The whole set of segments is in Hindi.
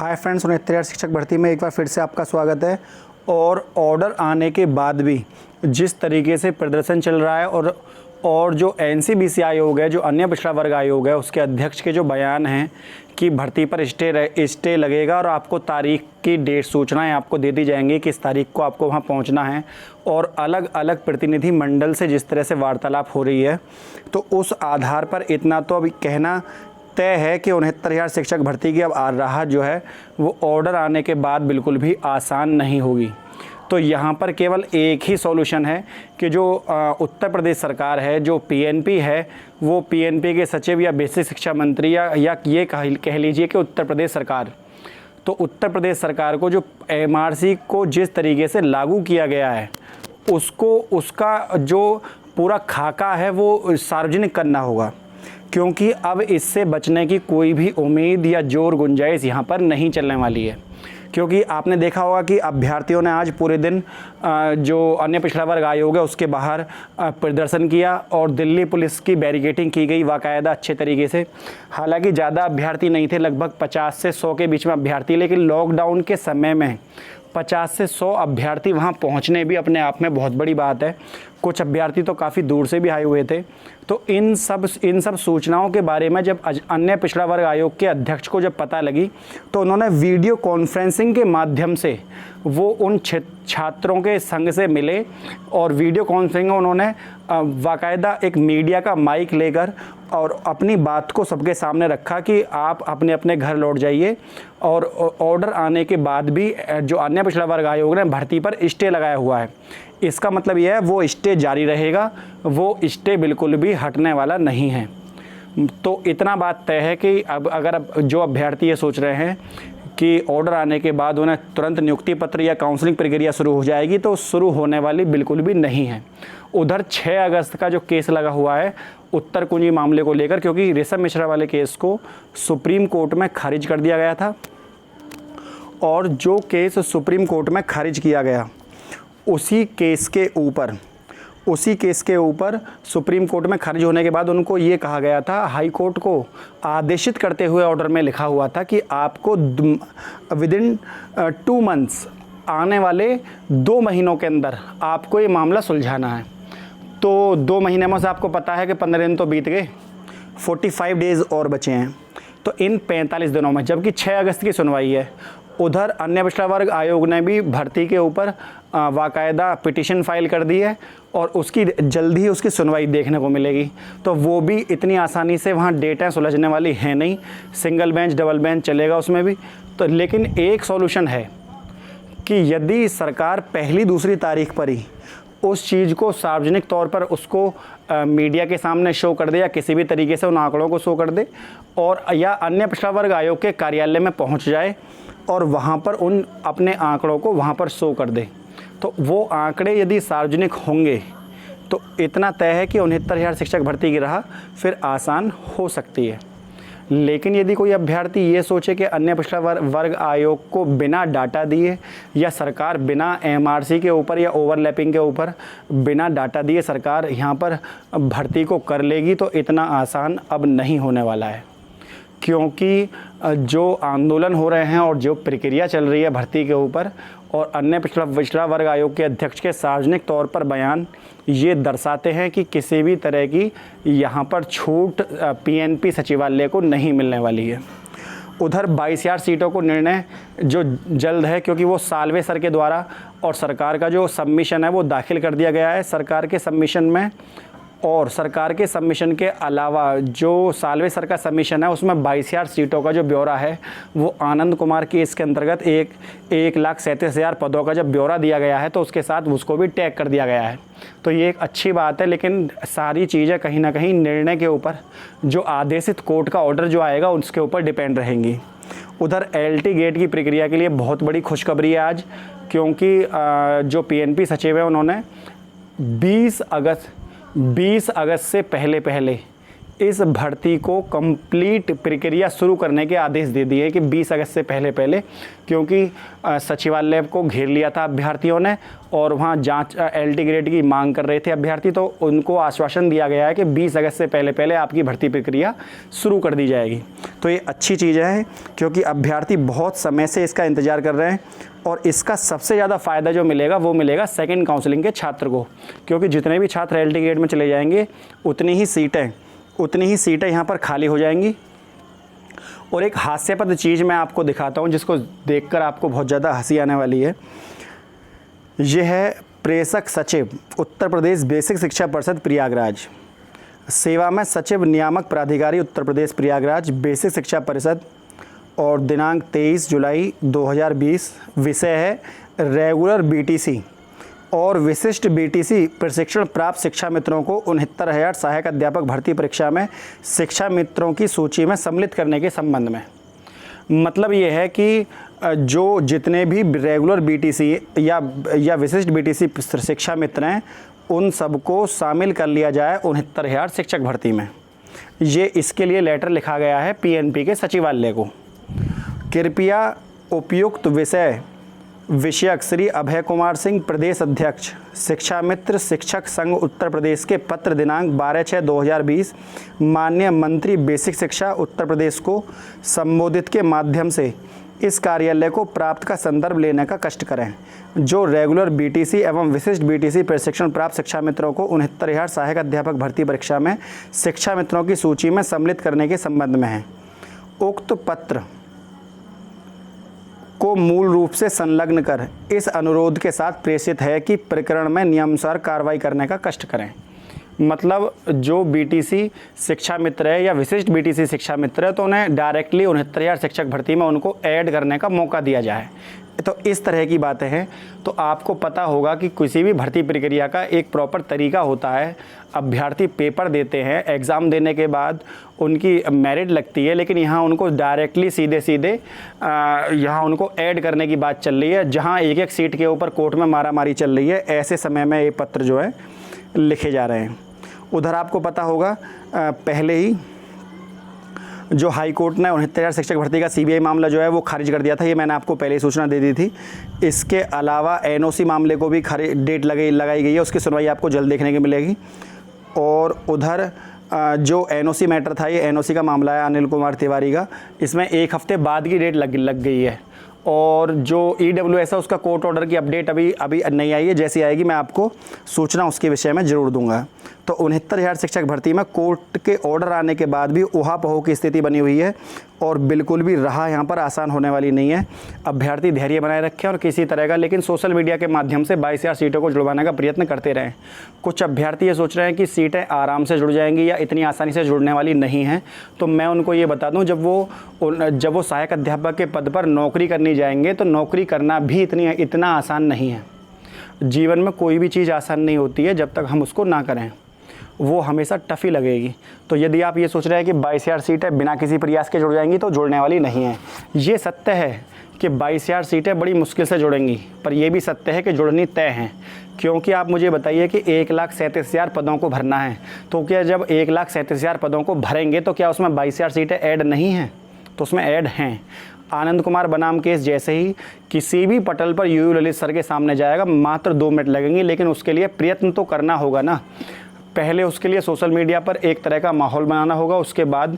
हाय फ्रेंड्स, 69,000 शिक्षक भर्ती में एक बार फिर से आपका स्वागत है। और ऑर्डर आने के बाद भी जिस तरीके से प्रदर्शन चल रहा है और जो एनसीबीसी आयोग है, जो अन्य पिछड़ा वर्ग आयोग है, उसके अध्यक्ष के जो बयान हैं कि भर्ती पर स्टे लगेगा और आपको तारीख की डेट सूचनाएं आपको दे दी जाएंगी कि इस तारीख को आपको वहां पहुंचना है, और अलग अलग प्रतिनिधि मंडल से जिस तरह से वार्तालाप हो रही है, तो उस आधार पर इतना तो अभी कहना तय है कि 69,000 शिक्षक भर्ती की अब राह जो है वो ऑर्डर आने के बाद बिल्कुल भी आसान नहीं होगी। तो यहाँ पर केवल एक ही सॉल्यूशन है कि जो उत्तर प्रदेश सरकार है, जो पीएनपी है, वो पीएनपी के सचिव या बेसिक शिक्षा मंत्री या ये कह लीजिए कि उत्तर प्रदेश सरकार, तो उत्तर प्रदेश सरकार को जो एमआरसी को जिस तरीके से लागू किया गया है उसका जो पूरा खाका है वो सार्वजनिक करना होगा, क्योंकि अब इससे बचने की कोई भी उम्मीद या जोर गुंजाइश यहाँ पर नहीं चलने वाली है। क्योंकि आपने देखा होगा कि अभ्यर्थियों ने आज पूरे दिन जो अन्य पिछड़ा वर्ग आयोग है उसके बाहर प्रदर्शन किया और दिल्ली पुलिस की बैरिकेडिंग की गई बाकायदा अच्छे तरीके से। हालांकि ज़्यादा अभ्यर्थी नहीं थे, लगभग 50 से 100 के बीच में अभ्यर्थी, लेकिन लॉकडाउन के समय में 50 से 100 अभ्यर्थी वहां पहुंचने भी अपने आप में बहुत बड़ी बात है। कुछ अभ्यर्थी तो काफ़ी दूर से भी आए हुए थे। तो इन सब सूचनाओं के बारे में जब अन्य पिछड़ा वर्ग आयोग के अध्यक्ष को जब पता लगी, तो उन्होंने वीडियो कॉन्फ्रेंसिंग के माध्यम से वो उन छात्रों के संग से मिले और वीडियो कॉन्फ्रेंसिंग में उन्होंने बाकायदा एक मीडिया का माइक लेकर और अपनी बात को सबके सामने रखा कि आप अपने अपने घर लौट जाइए, और ऑर्डर आने के बाद भी जो अन्य पिछड़ा वर्ग आयोग ने भर्ती पर स्टे लगाया हुआ है, इसका मतलब यह है वो स्टे जारी रहेगा, वो स्टे बिल्कुल भी हटने वाला नहीं है। तो इतना बात तय है कि अब अगर जो अभ्यर्थी ये सोच रहे हैं कि ऑर्डर आने के बाद उन्हें तुरंत नियुक्ति पत्र या काउंसलिंग प्रक्रिया शुरू हो जाएगी, तो शुरू होने वाली बिल्कुल भी नहीं है। उधर 6 अगस्त का जो केस लगा हुआ है उत्तर कुंजी मामले को लेकर, क्योंकि ऋषभ मिश्रा वाले केस को सुप्रीम कोर्ट में खारिज कर दिया गया था, और जो केस सुप्रीम कोर्ट में खारिज किया गया उसी केस के ऊपर सुप्रीम कोर्ट में खारिज होने के बाद उनको ये कहा गया था, हाई कोर्ट को आदेशित करते हुए ऑर्डर में लिखा हुआ था कि आपको विदिन 2 मंथ्स, आने वाले 2 महीनों के अंदर आपको ये मामला सुलझाना है। तो 2 महीने में से आपको पता है कि 15 दिन तो बीत गए, 45 डेज़ और बचे हैं। तो इन 45 दिनों में, जबकि 6 अगस्त की सुनवाई है, उधर अन्य पिछड़ा वर्ग आयोग ने भी भर्ती के ऊपर बाकायदा पिटीशन फाइल कर दी है और उसकी जल्द ही उसकी सुनवाई देखने को मिलेगी। तो वो भी इतनी आसानी से वहाँ डेटें सुलझने वाली हैं नहीं, सिंगल बेंच डबल बेंच चलेगा उसमें भी। तो लेकिन एक सॉल्यूशन है कि यदि सरकार पहली दूसरी तारीख पर ही उस चीज़ को सार्वजनिक तौर पर उसको मीडिया के सामने शो कर दे, या किसी भी तरीके से उन आंकड़ों को शो कर दे, और या अन्य पिछड़ा वर्ग आयोग के कार्यालय में पहुंच जाए और वहां पर उन अपने आंकड़ों को वहां पर शो कर दे, तो वो आंकड़े यदि सार्वजनिक होंगे तो इतना तय है कि 69,000 शिक्षक भर्ती की राह फिर आसान हो सकती है। लेकिन यदि कोई अभ्यर्थी ये सोचे कि अन्य पिछड़ा वर्ग आयोग को बिना डाटा दिए, या सरकार बिना एमआरसी के ऊपर या ओवरलैपिंग के ऊपर बिना डाटा दिए सरकार यहाँ पर भर्ती को कर लेगी, तो इतना आसान अब नहीं होने वाला है। क्योंकि जो आंदोलन हो रहे हैं और जो प्रक्रिया चल रही है भर्ती के ऊपर, और अन्य पिछड़ा वर्ग आयोग के अध्यक्ष के सार्वजनिक तौर पर बयान ये दर्शाते हैं कि किसी भी तरह की यहाँ पर छूट पीएनपी सचिवालय को नहीं मिलने वाली है। उधर 22,000 सीटों को निर्णय जो जल्द है, क्योंकि वो साल्वे सर के द्वारा और सरकार का जो सबमिशन है वो दाखिल कर दिया गया है सरकार के सबमिशन में। और सरकार के सबमिशन के अलावा जो साल्वे सर का सबमिशन है उसमें 22,000 सीटों का जो ब्यौरा है वो आनंद कुमार की इसके अंतर्गत 1,37,000 पदों का जब ब्यौरा दिया गया है, तो उसके साथ उसको भी टैग कर दिया गया है। तो ये एक अच्छी बात है, लेकिन सारी चीज़ें कहीं ना कहीं निर्णय के ऊपर, जो आदेशित कोर्ट का ऑर्डर जो आएगा उसके ऊपर डिपेंड रहेंगी। उधर एलटी गेट की प्रक्रिया के लिए बहुत बड़ी खुशखबरी है आज, क्योंकि जो पीएनपी सचिव है उन्होंने 20 अगस्त से पहले इस भर्ती को कंप्लीट प्रक्रिया शुरू करने के आदेश दे दिए कि 20 अगस्त से पहले क्योंकि सचिवालय को घेर लिया था अभ्यर्थियों ने और वहाँ जांच LT ग्रेड की मांग कर रहे थे अभ्यर्थी, तो उनको आश्वासन दिया गया है कि 20 अगस्त से पहले आपकी भर्ती प्रक्रिया शुरू कर दी जाएगी। तो ये अच्छी चीज़ है क्योंकि अभ्यर्थी बहुत समय से इसका इंतज़ार कर रहे हैं और इसका सबसे ज़्यादा फ़ायदा जो मिलेगा वो मिलेगा सेकेंड काउंसलिंग के छात्र को, क्योंकि जितने भी छात्र LT ग्रेड में चले जाएंगे उतनी ही सीटें यहाँ पर खाली हो जाएंगी। और एक हास्यास्पद चीज़ मैं आपको दिखाता हूँ जिसको देखकर आपको बहुत ज़्यादा हंसी आने वाली है। यह है प्रेषक सचिव उत्तर प्रदेश बेसिक शिक्षा परिषद प्रयागराज, सेवा में सचिव नियामक प्राधिकारी उत्तर प्रदेश प्रयागराज बेसिक शिक्षा परिषद, और दिनांक 23 जुलाई 2020। विषय है रेगुलर BTC और विशिष्ट BTC प्रशिक्षण प्राप्त शिक्षा मित्रों को 69,000 सहायक अध्यापक भर्ती परीक्षा में शिक्षा मित्रों की सूची में सम्मिलित करने के संबंध में। मतलब ये है कि जो जितने भी रेगुलर BTC या विशिष्ट BTC शिक्षा मित्र हैं उन सबको शामिल कर लिया जाए 69,000 शिक्षक भर्ती में। ये इसके लिए लेटर लिखा गया है PNP के सचिवालय को। कृपया उपयुक्त विषयक श्री अभय कुमार सिंह प्रदेश अध्यक्ष शिक्षा मित्र शिक्षक संघ उत्तर प्रदेश के पत्र दिनांक 12/6/2020 माननीय मंत्री बेसिक शिक्षा उत्तर प्रदेश को संबोधित के माध्यम से इस कार्यालय को प्राप्त का संदर्भ लेने का कष्ट करें, जो रेगुलर BTC एवं विशिष्ट BTC प्रशिक्षण प्राप्त शिक्षा मित्रों को 69,000 सहायक अध्यापक भर्ती परीक्षा में शिक्षा मित्रों की सूची में सम्मिलित करने के संबंध में है। उक्त पत्र को मूल रूप से संलग्न कर इस अनुरोध के साथ प्रेषित है कि प्रकरण में नियमानुसार कार्रवाई करने का कष्ट करें। मतलब जो BTC शिक्षा मित्र है या विशिष्ट BTC शिक्षा मित्र है तो उन्हें डायरेक्टली 69,000 शिक्षक भर्ती में उनको ऐड करने का मौका दिया जाए। तो इस तरह की बातें हैं। तो आपको पता होगा कि किसी भी भर्ती प्रक्रिया का एक प्रॉपर तरीका होता है। अभ्यर्थी पेपर देते हैं, एग्ज़ाम देने के बाद उनकी मेरिट लगती है, लेकिन यहाँ उनको डायरेक्टली सीधे यहाँ उनको ऐड करने की बात चल रही है, जहाँ एक एक सीट के ऊपर कोर्ट में मारामारी चल रही है। ऐसे समय में ये पत्र जो है लिखे जा रहे हैं। उधर आपको पता होगा पहले ही जो हाई कोर्ट ने 69,000 शिक्षक भर्ती का CBI मामला जो है वो खारिज कर दिया था। ये मैंने आपको पहले ही सूचना दे दी थी। इसके अलावा NOC मामले को भी डेट लगाई गई है, उसकी सुनवाई आपको जल्द देखने को मिलेगी। और उधर जो NOC मैटर था, ये NOC का मामला है अनिल कुमार तिवारी का, इसमें 1 हफ्ते बाद की डेट लग गई है। और जो EWS है उसका कोर्ट ऑर्डर की अपडेट अभी नहीं आई है। जैसी आएगी मैं आपको सूचना उसके विषय में ज़रूर दूंगा। तो 69,000 शिक्षक भर्ती में कोर्ट के ऑर्डर आने के बाद भी ऊहापोह की स्थिति बनी हुई है और बिल्कुल भी राह यहाँ पर आसान होने वाली नहीं है। अभ्यर्थी धैर्य बनाए रखें और किसी तरह का लेकिन सोशल मीडिया के माध्यम से 22,000 सीटों को जुड़वाने का प्रयत्न करते रहें। कुछ अभ्यर्थी ये सोच रहे हैं कि सीटें आराम से जुड़ जाएंगी या इतनी आसानी से जुड़ने वाली नहीं हैं। तो मैं उनको ये बता दूँ, जब वो सहायक अध्यापक के पद पर नौकरी करने जाएंगे तो नौकरी करना भी इतना आसान नहीं है। जीवन में कोई भी चीज़ आसान नहीं होती है जब तक हम उसको ना करें, वो हमेशा टफ ही लगेगी। तो यदि आप ये सोच रहे हैं कि 22,000 सीटें बिना किसी प्रयास के जुड़ जाएंगी तो जुड़ने वाली नहीं है। ये सत्य है कि 22,000 सीटें बड़ी मुश्किल से जुड़ेंगी, पर यह भी सत्य है कि जुड़नी तय हैं। क्योंकि आप मुझे बताइए कि 1,37,000 पदों को भरना है, तो क्या जब 1,37,000 पदों को भरेंगे तो क्या उसमें 22,000 सीटें ऐड नहीं हैं? तो उसमें ऐड हैं। आनंद कुमार बनाम केस जैसे ही किसी भी पटल पर UU ललित सर के सामने जाएगा, मात्र 2 मिनट लगेंगे, लेकिन उसके लिए प्रयत्न तो करना होगा ना। पहले उसके लिए सोशल मीडिया पर एक तरह का माहौल बनाना होगा, उसके बाद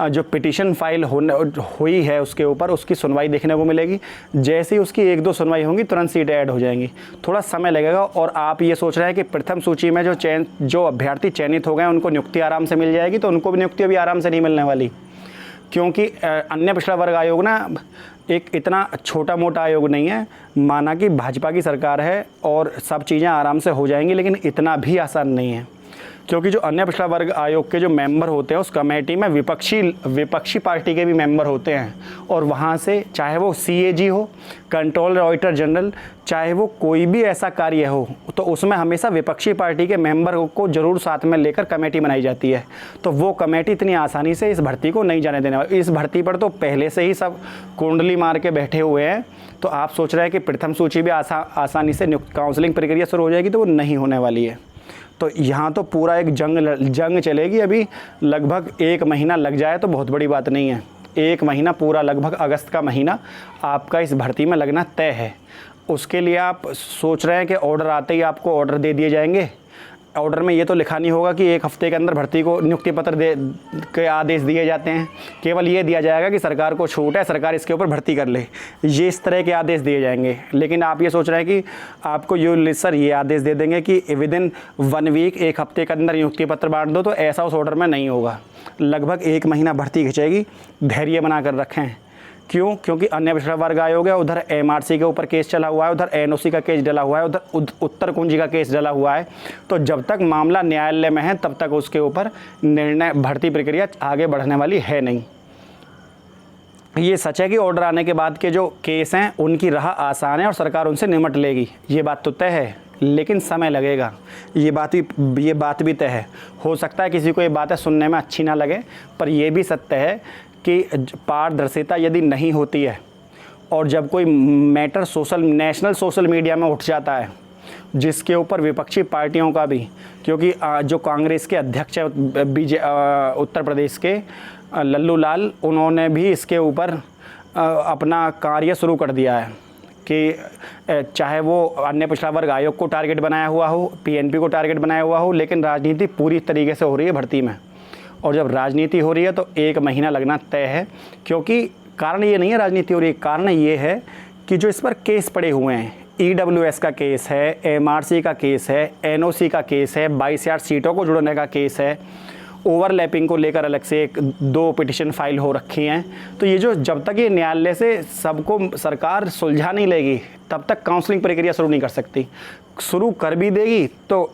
जो पिटीशन फाइल हुई है उसके ऊपर उसकी सुनवाई देखने को मिलेगी। जैसे ही उसकी 1-2 सुनवाई होंगी तुरंत सीटें ऐड हो जाएंगी। थोड़ा समय लगेगा। और आप ये सोच रहे हैं कि प्रथम सूची में जो अभ्यर्थी चयनित हो गए उनको नियुक्ति आराम से मिल जाएगी, तो उनको भी नियुक्ति अभी आराम से नहीं मिलने वाली। क्योंकि अन्य पिछड़ा वर्ग आयोग ना एक इतना छोटा मोटा आयोग नहीं है। माना कि भाजपा की सरकार है और सब चीज़ें आराम से हो जाएंगी, लेकिन इतना भी आसान नहीं है। क्योंकि जो अन्य पिछड़ा वर्ग आयोग के जो मेंबर होते हैं उस कमेटी में विपक्षी पार्टी के भी मेंबर होते हैं, और वहाँ से चाहे वो CAG हो, कंट्रोलर ऑडिटर जनरल, चाहे वो कोई भी ऐसा कार्य हो, तो उसमें हमेशा विपक्षी पार्टी के मेंबर को जरूर साथ में लेकर कमेटी बनाई जाती है। तो वो कमेटी इतनी आसानी से इस भर्ती को नहीं जाने देने वाली। इस भर्ती पर तो पहले से ही सब कुंडली मार के बैठे हुए हैं। तो आप सोच रहे हैं कि प्रथम सूची भी आसानी से काउंसलिंग प्रक्रिया शुरू हो जाएगी, तो वो नहीं होने वाली है। तो यहाँ तो पूरा एक जंग चलेगी। अभी लगभग 1 महीना लग जाए तो बहुत बड़ी बात नहीं है। 1 महीना पूरा, लगभग अगस्त का महीना आपका इस भर्ती में लगना तय है। उसके लिए आप सोच रहे हैं कि ऑर्डर आते ही आपको ऑर्डर दे दिए जाएंगे। ऑर्डर में ये तो लिखा नहीं होगा कि 1 हफ्ते के अंदर भर्ती को नियुक्ति पत्र के आदेश दिए जाते हैं। केवल ये दिया जाएगा कि सरकार को छूट है, सरकार इसके ऊपर भर्ती कर ले, ये इस तरह के आदेश दिए जाएंगे। लेकिन आप ये सोच रहे हैं कि आपको सर ये आदेश दे देंगे कि विदिन 1 वीक, 1 हफ्ते के अंदर नियुक्ति पत्र बांट दो, तो ऐसा उस ऑर्डर में नहीं होगा। लगभग 1 महीना भर्ती खिंचेगी। धैर्य बना कर रखें। क्यों? क्योंकि अन्य पिछड़ा वर्ग आयोग है, उधर MRC के ऊपर केस चला हुआ है, उधर NOC का केस डला हुआ है, उधर उत्तर कुंजी का केस डला हुआ है। तो जब तक मामला न्यायालय में है तब तक उसके ऊपर निर्णय, भर्ती प्रक्रिया आगे बढ़ने वाली है नहीं। ये सच है कि ऑर्डर आने के बाद के जो केस हैं उनकी राह आसान है और सरकार उनसे निपट लेगी, ये बात तो तय है, लेकिन समय लगेगा। ये बात भी तय है। हो सकता है किसी को ये बातें सुनने में अच्छी ना लगे, पर यह भी सत्य है कि पारदर्शिता यदि नहीं होती है और जब कोई मैटर नेशनल सोशल मीडिया में उठ जाता है, जिसके ऊपर विपक्षी पार्टियों का भी, क्योंकि जो कांग्रेस के अध्यक्ष है उत्तर प्रदेश के लल्लू लाल, उन्होंने भी इसके ऊपर अपना कार्य शुरू कर दिया है कि चाहे वो अन्य पिछड़ा वर्ग आयोग को टारगेट बनाया हुआ हो, PNP को टारगेट बनाया हुआ हो, लेकिन राजनीति पूरी तरीके से हो रही है भर्ती में। और जब राजनीति हो रही है तो 1 महीना लगना तय है। क्योंकि कारण ये नहीं है राजनीति हो रही है, कारण ये है कि जो इस पर केस पड़े हुए हैं, EWS का केस है, MRC का केस है, NOC का केस है, 22,000 सीटों को जुड़ने का केस है, ओवरलैपिंग को लेकर अलग से 2 पिटिशन फाइल हो रखी हैं। तो ये जो जब तक ये न्यायालय से सबको सरकार सुलझा नहीं लेगी तब तक काउंसलिंग प्रक्रिया शुरू नहीं कर सकती। शुरू कर भी देगी तो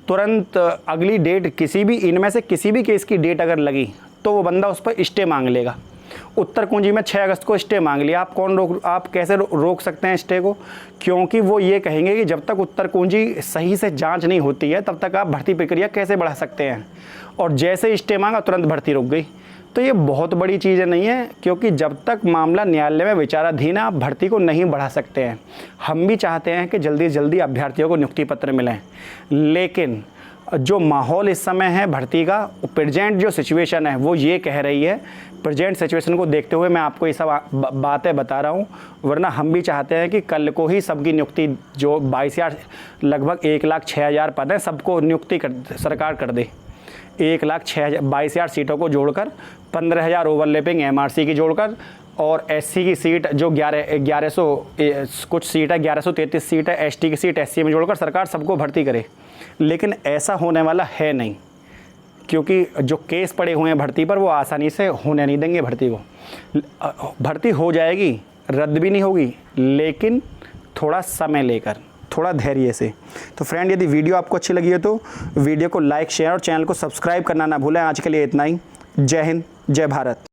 तुरंत अगली डेट, इनमें से किसी भी केस की डेट अगर लगी तो वो बंदा उस पर स्टे मांग लेगा। उत्तर कुंजी में 6 अगस्त को स्टे मांग लिया, आप कैसे रोक सकते हैं स्टे को? क्योंकि वो ये कहेंगे कि जब तक उत्तर कुंजी सही से जांच नहीं होती है तब तक आप भर्ती प्रक्रिया कैसे बढ़ा सकते हैं। और जैसे स्टे मांगा तुरंत भर्ती रुक गई। तो ये बहुत बड़ी चीज़ नहीं है, क्योंकि जब तक मामला न्यायालय में विचाराधीन है आप भर्ती को नहीं बढ़ा सकते हैं। हम भी चाहते हैं कि जल्दी से जल्दी अभ्यर्थियों को नियुक्ति पत्र मिलें, लेकिन जो माहौल इस समय है भर्ती का, प्रेजेंट जो सिचुएशन है वो ये कह रही है। प्रेजेंट सिचुएशन को देखते हुए मैं आपको ये सब बातें बता रहा हूँ, वरना हम भी चाहते हैं कि कल को ही सबकी नियुक्ति, जो 22,000 लगभग 1,06,000 पद हैं, सबको नियुक्ति सरकार कर दे। 1,22,000 सीटों को जोड़कर 15,000 ओवरलैपिंग MRC की जोड़कर, और SC की सीट जो 1100 कुछ सीट है, 1133 सीट है, ST की सीट SC में जोड़कर सरकार सबको भर्ती करे। लेकिन ऐसा होने वाला है नहीं, क्योंकि जो केस पड़े हुए हैं भर्ती पर वो आसानी से होने नहीं देंगे भर्ती को। भर्ती हो जाएगी, रद्द भी नहीं होगी, लेकिन थोड़ा समय लेकर, थोड़ा धैर्य से। तो फ्रेंड, यदि वीडियो आपको अच्छी लगी है तो वीडियो को लाइक, शेयर और चैनल को सब्सक्राइब करना ना भूलें। आज के लिए इतना ही। जय हिंद, जय भारत।